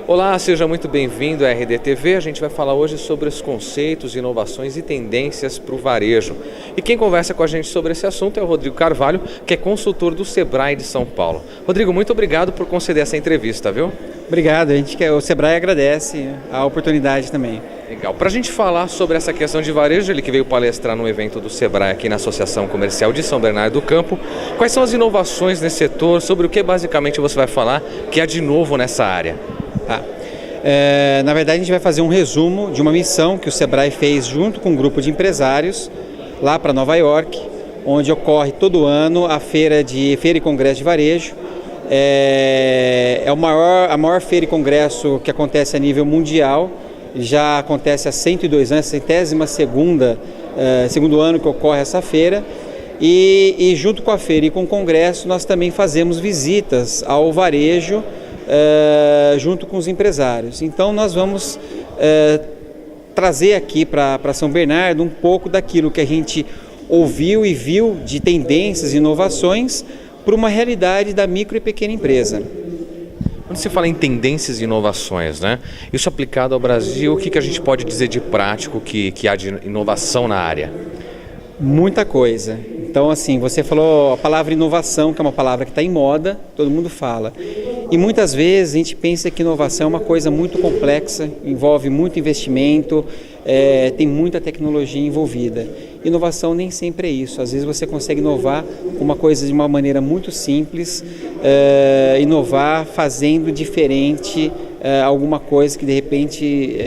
Olá, seja muito bem-vindo à RDTV. A gente vai falar hoje sobre os conceitos, inovações e tendências para o varejo. E quem conversa com a gente sobre esse assunto é o Rodrigo Carvalho, que é consultor do Sebrae de São Paulo. Rodrigo, muito obrigado por conceder essa entrevista, viu? Obrigado, o Sebrae agradece a oportunidade também. Legal. Para a gente falar sobre essa questão de varejo, ele que veio palestrar no evento do Sebrae aqui na Associação Comercial de São Bernardo do Campo, quais são as inovações nesse setor, sobre o que basicamente você vai falar que há de novo nessa área? Na verdade, a gente vai fazer um resumo de uma missão que o Sebrae fez junto com um grupo de empresários lá para Nova York, onde ocorre todo ano a feira e congresso de varejo. É a maior feira e congresso que acontece a nível mundial, já acontece há 102 anos, 102º segundo ano que ocorre essa feira. E junto com a feira e com o congresso, nós também fazemos visitas ao varejo, junto com os empresários. Então nós vamos trazer aqui para São Bernardo um pouco daquilo que a gente ouviu e viu de tendências e inovações para uma realidade da micro e pequena empresa. Quando se fala em tendências e inovações, né? Isso aplicado ao Brasil, o que a gente pode dizer de prático que há de inovação na área? Muita coisa. Então, assim, você falou a palavra inovação, que é uma palavra que está em moda, todo mundo fala. E muitas vezes a gente pensa que inovação é uma coisa muito complexa, envolve muito investimento, tem muita tecnologia envolvida. Inovação nem sempre é isso. Às vezes você consegue inovar uma coisa de uma maneira muito simples, inovar fazendo diferente alguma coisa que de repente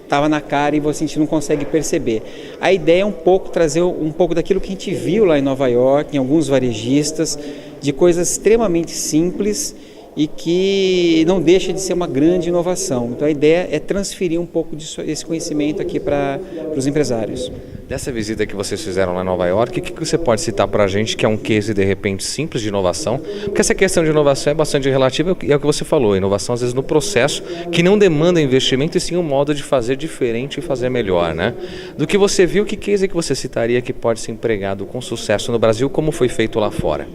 estava na cara e a gente não consegue perceber. A ideia é trazer um pouco daquilo que a gente viu lá em Nova York, em alguns varejistas, de coisas extremamente simples e que não deixa de ser uma grande inovação. Então a ideia é transferir um pouco desse conhecimento aqui para os empresários. Dessa visita que vocês fizeram lá em Nova York, o que você pode citar para a gente que é um case de repente simples de inovação? Porque essa questão de inovação é bastante relativa e é o que você falou, inovação às vezes no processo que não demanda investimento e sim um modo de fazer diferente e fazer melhor, né? Do que você viu, que case que você citaria que pode ser empregado com sucesso no Brasil, como foi feito lá fora?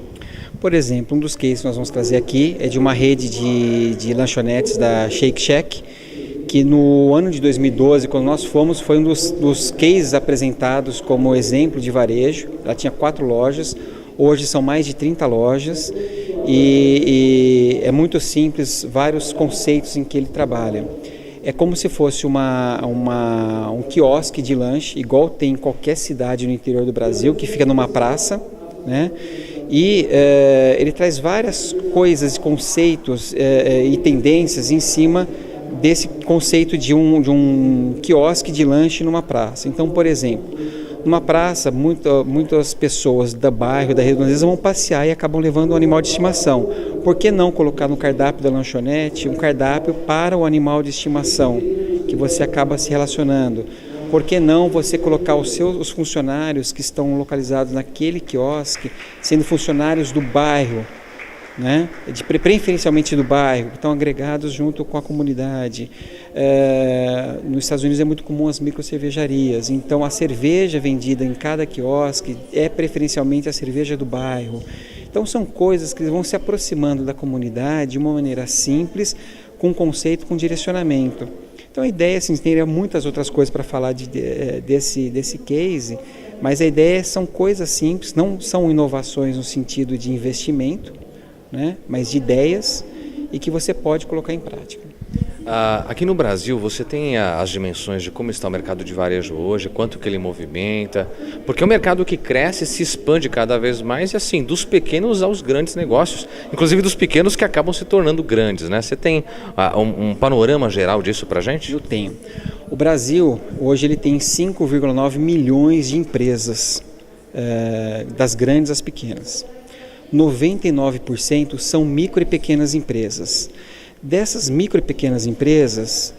Por exemplo, um dos cases que nós vamos trazer aqui é de uma rede de lanchonetes da Shake Shack, que no ano de 2012, quando nós fomos, foi um dos cases apresentados como exemplo de varejo. Ela tinha 4 lojas, hoje são mais de 30 lojas e é muito simples, vários conceitos em que ele trabalha. É como se fosse um quiosque de lanche, igual tem em qualquer cidade no interior do Brasil, que fica numa praça, né? E ele traz várias coisas, conceitos e tendências em cima desse conceito de um quiosque de lanche numa praça. Então, por exemplo, numa praça, muitas pessoas do bairro, da redondeza, vão passear e acabam levando um animal de estimação. Por que não colocar no cardápio da lanchonete um cardápio para o animal de estimação, que você acaba se relacionando? Por que não você colocar os funcionários que estão localizados naquele quiosque, sendo funcionários do bairro, né? Preferencialmente do bairro, que estão agregados junto com a comunidade. Nos Estados Unidos é muito comum as microcervejarias, então a cerveja vendida em cada quiosque é preferencialmente a cerveja do bairro. Então são coisas que vão se aproximando da comunidade de uma maneira simples, com conceito, com direcionamento. Então a ideia, assim, teria muitas outras coisas para falar desse case, mas a ideia são coisas simples, não são inovações no sentido de investimento, né, mas de ideias e que você pode colocar em prática. Aqui no Brasil você tem as dimensões de como está o mercado de varejo hoje, quanto que ele movimenta, porque é um mercado que cresce, se expande cada vez mais e assim, dos pequenos aos grandes negócios, inclusive dos pequenos que acabam se tornando grandes, né? Você tem um panorama geral disso para a gente? Eu tenho. O Brasil hoje ele tem 5,9 milhões de empresas, das grandes às pequenas. 99% são micro e pequenas empresas. Dessas micro e pequenas empresas,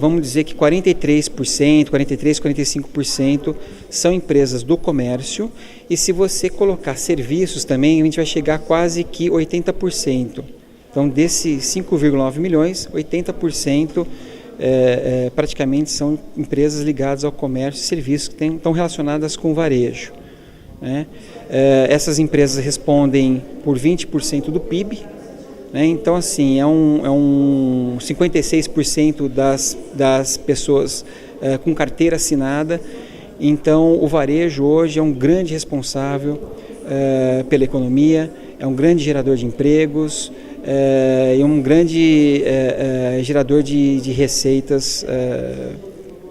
vamos dizer que 45% são empresas do comércio e se você colocar serviços também, a gente vai chegar a quase que 80%. Então, desses 5,9 milhões, 80% praticamente são empresas ligadas ao comércio e serviços que estão relacionadas com o varejo, né? Essas empresas respondem por 20% do PIB, né? Então, assim, é um 56% das pessoas com carteira assinada. Então, o varejo hoje é um grande responsável pela economia, é um grande gerador de empregos, e um grande gerador de receitas,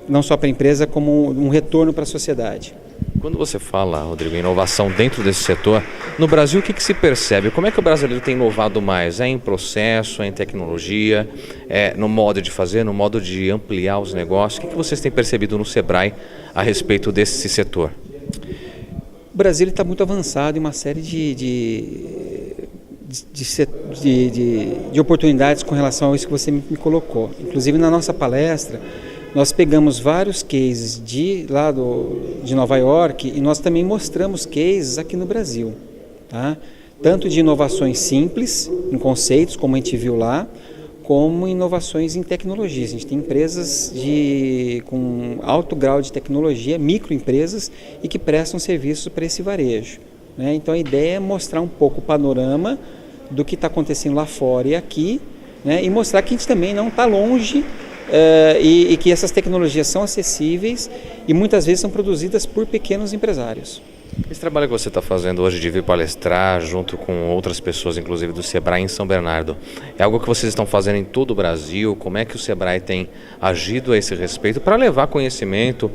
não só para a empresa, como um retorno para a sociedade. Quando você fala, Rodrigo, em inovação dentro desse setor, no Brasil o que se percebe? Como é que o brasileiro tem inovado mais? É em processo, é em tecnologia, é no modo de fazer, no modo de ampliar os negócios? O que vocês têm percebido no Sebrae a respeito desse setor? O Brasil está muito avançado em uma série de oportunidades com relação a isso que você me colocou. Inclusive, na nossa palestra, nós pegamos vários cases de Nova York e nós também mostramos cases aqui no Brasil, tá? Tanto de inovações simples, em conceitos, como a gente viu lá, como inovações em tecnologia. A gente tem empresas com alto grau de tecnologia, microempresas, e que prestam serviços para esse varejo, né? Então a ideia é mostrar um pouco o panorama do que está acontecendo lá fora e aqui, né? E mostrar que a gente também não está longe, e que essas tecnologias são acessíveis e muitas vezes são produzidas por pequenos empresários. Esse trabalho que você está fazendo hoje de vir palestrar junto com outras pessoas, inclusive do Sebrae em São Bernardo, é algo que vocês estão fazendo em todo o Brasil? Como é que o Sebrae tem agido a esse respeito para levar conhecimento,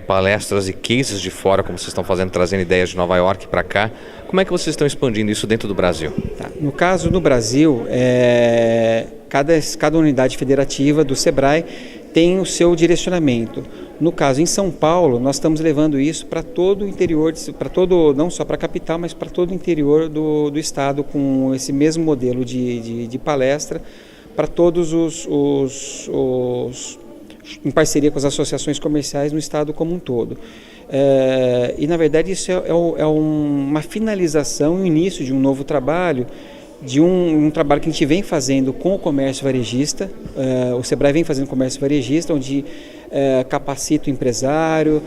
palestras e cases de fora, como vocês estão fazendo, trazendo ideias de Nova York para cá? Como é que vocês estão expandindo isso dentro do Brasil? Tá. No caso do Brasil, cada unidade federativa do Sebrae tem o seu direcionamento. No caso, em São Paulo, nós estamos levando isso para todo o interior, não só para a capital, mas para todo o interior do estado, com esse mesmo modelo de palestra, para todos em parceria com as associações comerciais no estado como um todo. E, na verdade, isso é uma finalização e o início de um novo trabalho, de um trabalho que a gente vem fazendo com o comércio varejista. O Sebrae vem fazendo comércio varejista, onde capacita o empresário,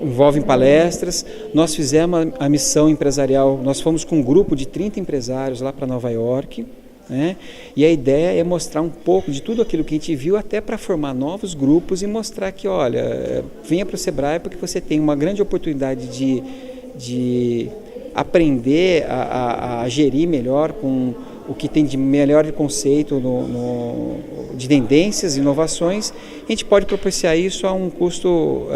envolve em palestras. Nós fizemos a missão empresarial, nós fomos com um grupo de 30 empresários lá para Nova York, né? E a ideia é mostrar um pouco de tudo aquilo que a gente viu, até para formar novos grupos e mostrar que, olha, venha para o Sebrae porque você tem uma grande oportunidade de aprender a gerir melhor com o que tem de melhor conceito de tendências, inovações. A gente pode propiciar isso a um custo,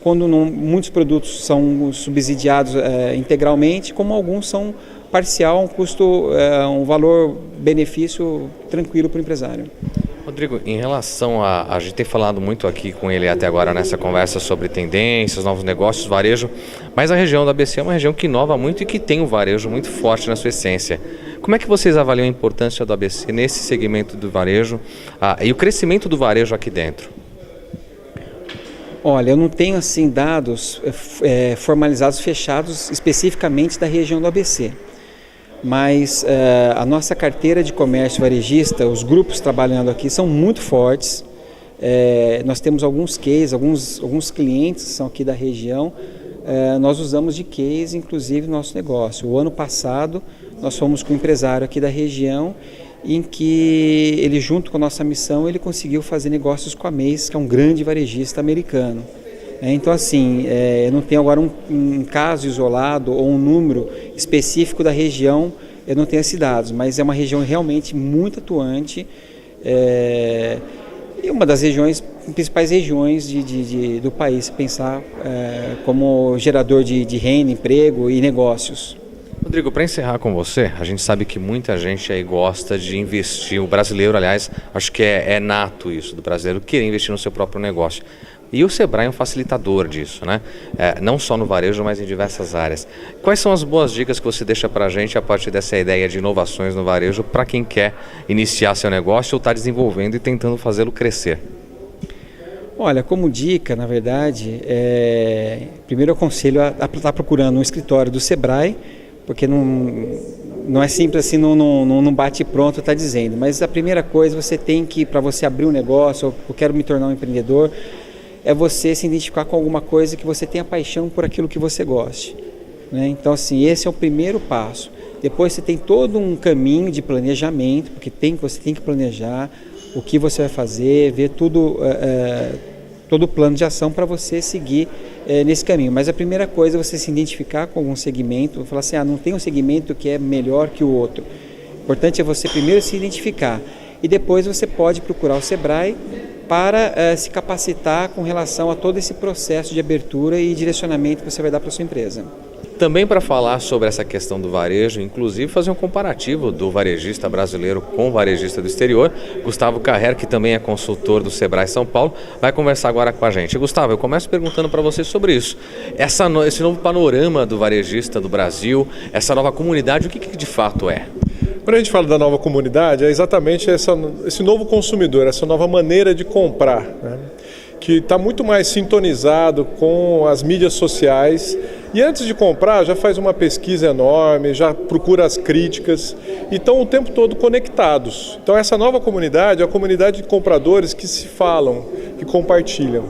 quando muitos produtos são subsidiados integralmente, como alguns são parcial, um custo, um valor-benefício tranquilo para o empresário. Rodrigo, em relação a gente tem falado muito aqui com ele até agora nessa conversa sobre tendências, novos negócios, varejo, mas a região do ABC é uma região que inova muito e que tem um varejo muito forte na sua essência. Como é que vocês avaliam a importância do ABC nesse segmento do varejo e o crescimento do varejo aqui dentro? Olha, eu não tenho assim dados formalizados, fechados especificamente da região do ABC. Mas a nossa carteira de comércio varejista, os grupos trabalhando aqui são muito fortes. Nós temos alguns cases, alguns clientes que são aqui da região, nós usamos de case, inclusive, no nosso negócio. O ano passado, nós fomos com um empresário aqui da região, em que ele, junto com a nossa missão, ele conseguiu fazer negócios com a Macy's, que é um grande varejista americano. Então, assim, eu não tenho agora um caso isolado ou um número específico da região, eu não tenho esses dados, mas é uma região realmente muito atuante, e uma das principais regiões do país, se pensar como gerador de renda, emprego e negócios. Rodrigo, para encerrar com você, a gente sabe que muita gente aí gosta de investir, o brasileiro, aliás, acho que é nato isso, do brasileiro querer investir no seu próprio negócio. E o Sebrae é um facilitador disso, né? Não só no varejo, mas em diversas áreas. Quais são as boas dicas que você deixa para a gente a partir dessa ideia de inovações no varejo para quem quer iniciar seu negócio ou está desenvolvendo e tentando fazê-lo crescer? Olha, como dica, na verdade, primeiro eu aconselho a estar procurando um escritório do Sebrae, porque não é simples assim, não bate pronto, está dizendo. Mas a primeira coisa, você tem que, para você abrir um negócio, eu quero me tornar um empreendedor, é você se identificar com alguma coisa que você tenha paixão por aquilo que você goste, né? Então, assim, esse é o primeiro passo. Depois você tem todo um caminho de planejamento, porque você tem que planejar o que você vai fazer, ver tudo, todo o plano de ação para você seguir nesse caminho. Mas a primeira coisa é você se identificar com algum segmento, falar assim, não tem um segmento que é melhor que o outro. O importante é você primeiro se identificar e depois você pode procurar o Sebrae para se capacitar com relação a todo esse processo de abertura e direcionamento que você vai dar para a sua empresa. Também para falar sobre essa questão do varejo, inclusive fazer um comparativo do varejista brasileiro com o varejista do exterior, Gustavo Carrer, que também é consultor do Sebrae São Paulo, vai conversar agora com a gente. Gustavo, eu começo perguntando para você sobre isso. Esse novo panorama do varejista do Brasil, essa nova comunidade, o que de fato é? Quando a gente fala da nova comunidade, é exatamente esse novo consumidor, essa nova maneira de comprar, né? Que está muito mais sintonizado com as mídias sociais e antes de comprar já faz uma pesquisa enorme, já procura as críticas e estão o tempo todo conectados. Então essa nova comunidade é a comunidade de compradores que se falam, que compartilham.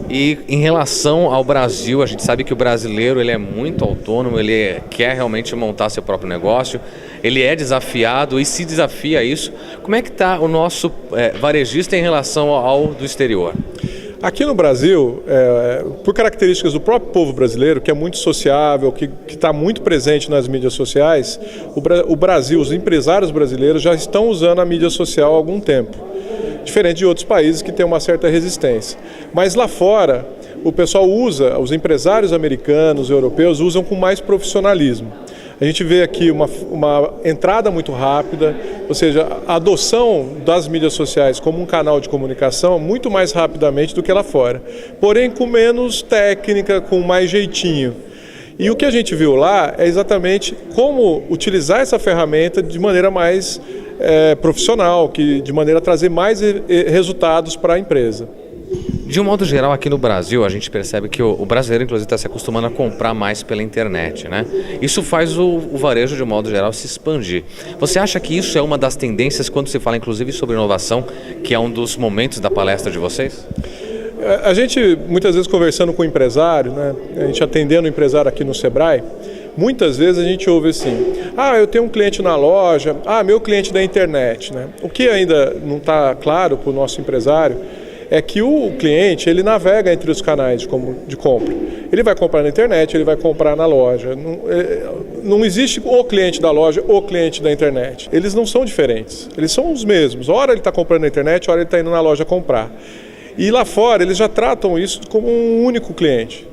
E em relação ao Brasil, a gente sabe que o brasileiro ele é muito autônomo, ele quer realmente montar seu próprio negócio, ele é desafiado e se desafia a isso. Como é que está o nosso varejista em relação ao do exterior? Aqui no Brasil, por características do próprio povo brasileiro, que é muito sociável, que está muito presente nas mídias sociais, o Brasil, os empresários brasileiros já estão usando a mídia social há algum tempo. Diferente de outros países que têm uma certa resistência. Mas lá fora, o pessoal usa, os empresários americanos, europeus, usam com mais profissionalismo. A gente vê aqui uma entrada muito rápida, ou seja, a adoção das mídias sociais como um canal de comunicação muito mais rapidamente do que lá fora. Porém, com menos técnica, com mais jeitinho. E o que a gente viu lá é exatamente como utilizar essa ferramenta de maneira mais profissional, de maneira a trazer mais resultados para a empresa. De um modo geral, aqui no Brasil, a gente percebe que o brasileiro, inclusive, está se acostumando a comprar mais pela internet, né? Isso faz o varejo, de um modo geral, se expandir. Você acha que isso é uma das tendências quando se fala, inclusive, sobre inovação, que é um dos momentos da palestra de vocês? A gente, muitas vezes, conversando com o empresário, né? A gente atendendo o empresário aqui no Sebrae, muitas vezes a gente ouve assim, eu tenho um cliente na loja, meu cliente da internet, né? O que ainda não está claro para o nosso empresário é que o cliente, ele navega entre os canais de compra. Ele vai comprar na internet, ele vai comprar na loja. Não existe o cliente da loja, o cliente da internet. Eles não são diferentes, eles são os mesmos. Ora ele está comprando na internet, ora ele está indo na loja comprar. E lá fora eles já tratam isso como um único cliente.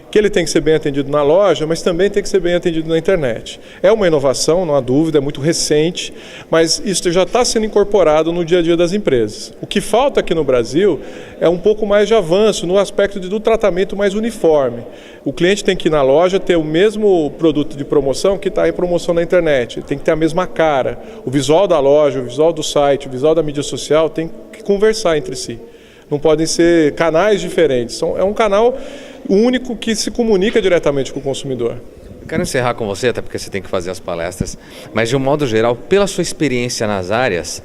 Que ele tem que ser bem atendido na loja, mas também tem que ser bem atendido na internet. É uma inovação, não há dúvida, é muito recente, mas isso já está sendo incorporado no dia a dia das empresas. O que falta aqui no Brasil é um pouco mais de avanço no aspecto do tratamento mais uniforme. O cliente tem que ir na loja ter o mesmo produto de promoção que está em promoção na internet, tem que ter a mesma cara. O visual da loja, o visual do site, o visual da mídia social tem que conversar entre si. Não podem ser canais diferentes, é um canal único que se comunica diretamente com o consumidor. Eu quero encerrar com você, até porque você tem que fazer as palestras, mas de um modo geral, pela sua experiência nas áreas,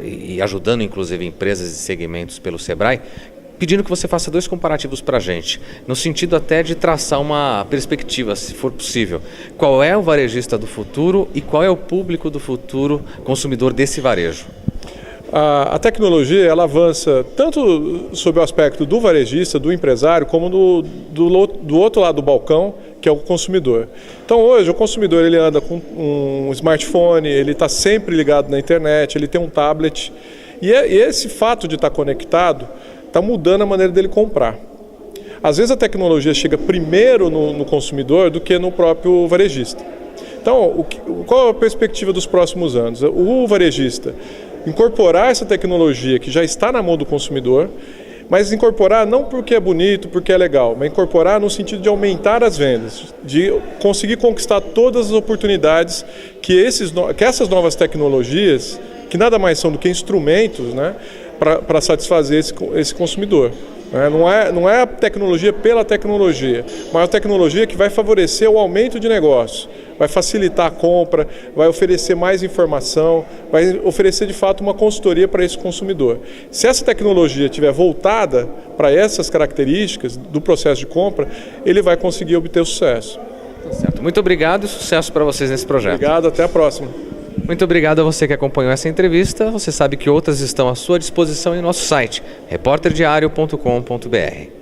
e ajudando inclusive empresas e segmentos pelo Sebrae, pedindo que você faça 2 comparativos para a gente, no sentido até de traçar uma perspectiva, se for possível. Qual é o varejista do futuro e qual é o público do futuro consumidor desse varejo? A tecnologia ela avança tanto sob o aspecto do varejista, do empresário, como do outro lado do balcão, que é o consumidor. Então hoje o consumidor ele anda com um smartphone, ele está sempre ligado na internet, ele tem um tablet e esse fato de estar conectado está mudando a maneira dele comprar. Às vezes a tecnologia chega primeiro no consumidor do que no próprio varejista. Então qual a perspectiva dos próximos anos? O varejista incorporar essa tecnologia que já está na mão do consumidor, mas incorporar não porque é bonito, porque é legal, mas incorporar no sentido de aumentar as vendas, de conseguir conquistar todas as oportunidades que essas novas tecnologias, que nada mais são do que instrumentos, né, para satisfazer esse consumidor. Não é a tecnologia pela tecnologia, mas a tecnologia que vai favorecer o aumento de negócio, vai facilitar a compra, vai oferecer mais informação, vai oferecer de fato uma consultoria para esse consumidor. Se essa tecnologia estiver voltada para essas características do processo de compra, ele vai conseguir obter sucesso. Tá certo. Muito obrigado e sucesso para vocês nesse projeto. Obrigado, até a próxima. Muito obrigado a você que acompanhou essa entrevista. Você sabe que outras estão à sua disposição em nosso site, repórterdiario.com.br.